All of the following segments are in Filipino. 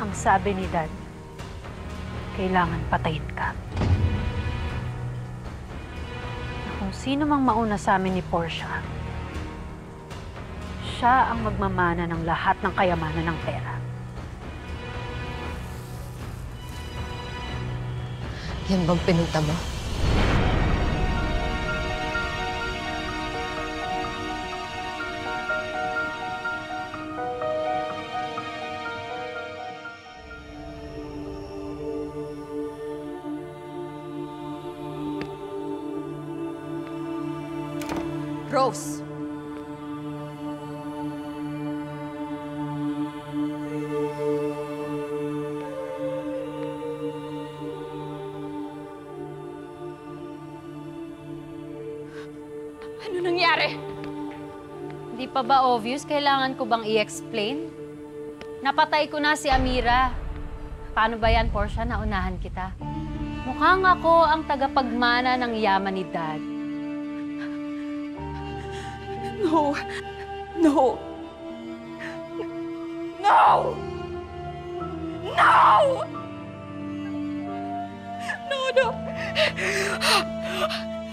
Ang sabi ni Dad, kailangan patayin ka. Na kung sino mang mauna sa amin ni Portia, siya ang magmamana ng lahat ng kayamanan ng pera. Yan bang pinunta mo? Rose! Ano nangyari? Hindi pa ba obvious? Kailangan ko bang i-explain? Napatay ko na si Amira. Paano ba yan, Portia? Naunahan kita. Mukhang ako ang tagapagmana ng yaman ni Dad. No! No! No! No! No, no!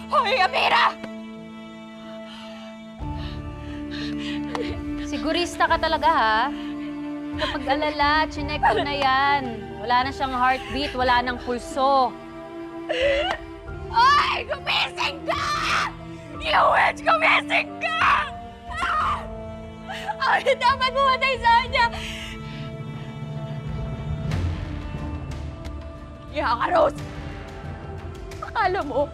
Hoy, Amira! Sigurista ka talaga, ha? Kapag alala, chinek ko na yan. Wala na siyang heartbeat, wala nang pulso. Ay! Gumising ka! You witch! Gumising ka! Ay, dapat pumatay sa kanya! Yaka, Rose! Akala mo,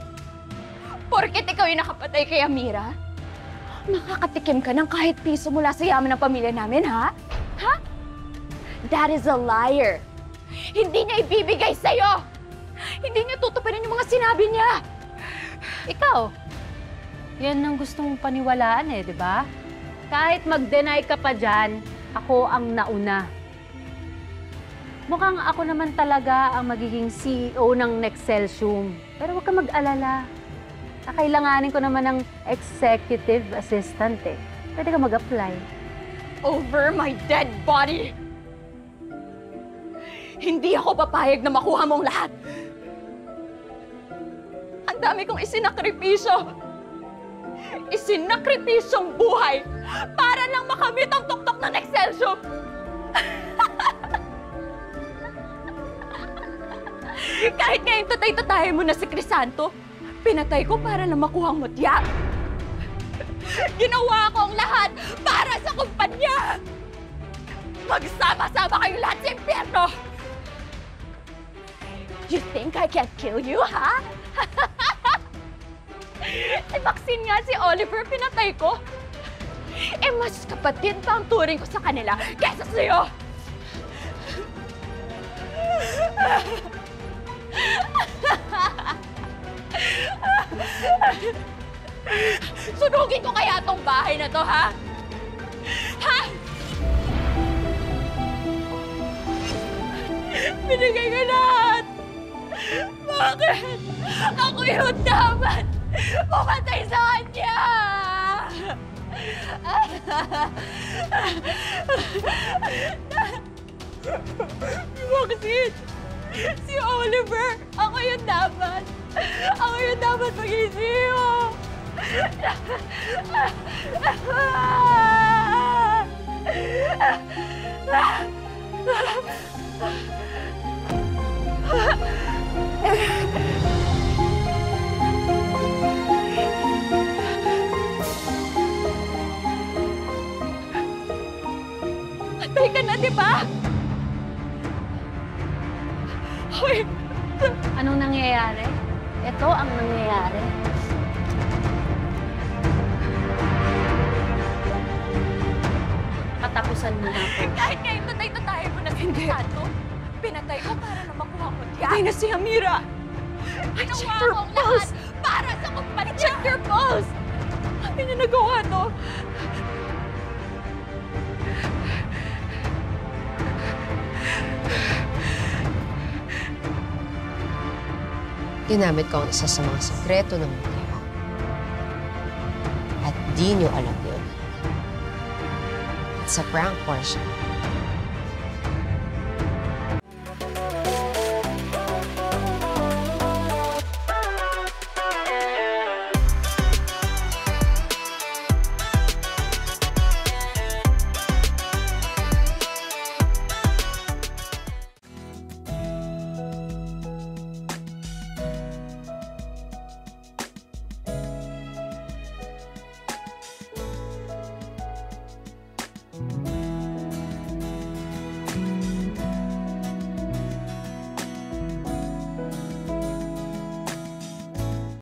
porket ikaw yung nakapatay kay Amira, makakatikim ka ng kahit piso mula sa yaman ng pamilya namin, ha? Ha? That is a liar! Hindi niya ibibigay sa'yo! Hindi niya tutuparin yung mga sinabi niya! Ikaw, yan ang gusto mong paniwalaan eh, di ba? Kahit mag-deny ka pa dyan, ako ang nauna. Mukhang ako naman talaga ang magiging CEO ng Nexcelsium. Pero huwag ka mag-alala. Kakailanganin ko naman ng executive assistant eh. Pwede ka mag-apply. Over my dead body! Hindi ako papayag na makuha mong lahat! Ang dami kong isinakripisyo! Isinakripisyong buhay para lang makamit ang tuktok ng Nexcelsium! Kahit ngayon tatay-tatayin mo na si Crisanto, pinatay ko para lang makuha ang mutya. Ginawa ko ang lahat para sa kumpanya! Magsama-sama kayong lahat sa impyerno! You think I can't kill you, ha? Si Maxine nga, si Oliver, pinatay ko. Eh, mas kapatid pa ang turing ko sa kanila kaysa sa'yo! Sunugin ko kaya tong bahay na to, ha? Ha? Binigay ko lahat! Bakit? Ako yung dapat pumatay sa kanya! Si Maxine! Si Oliver! Ako yung dapat! Ako yung dapat mag-isiyo! Patay ka na, di ba? Hoy! Anong nangyayari? Ito ang nangyayari. Katapusan mo na ako. Kahit ngayon tatay-tatayin mo na si Crisanto, pinatay ko para na makuha mo diyan. Patay na si Amira! Ginawa ko ang lahat para sa kumpanya! Check your pulse! Hindi niya nagawa to. Ginamit ko ang isa sa mga sekreto ng mundo. At di nyo alam yun. It's a prank, Portia.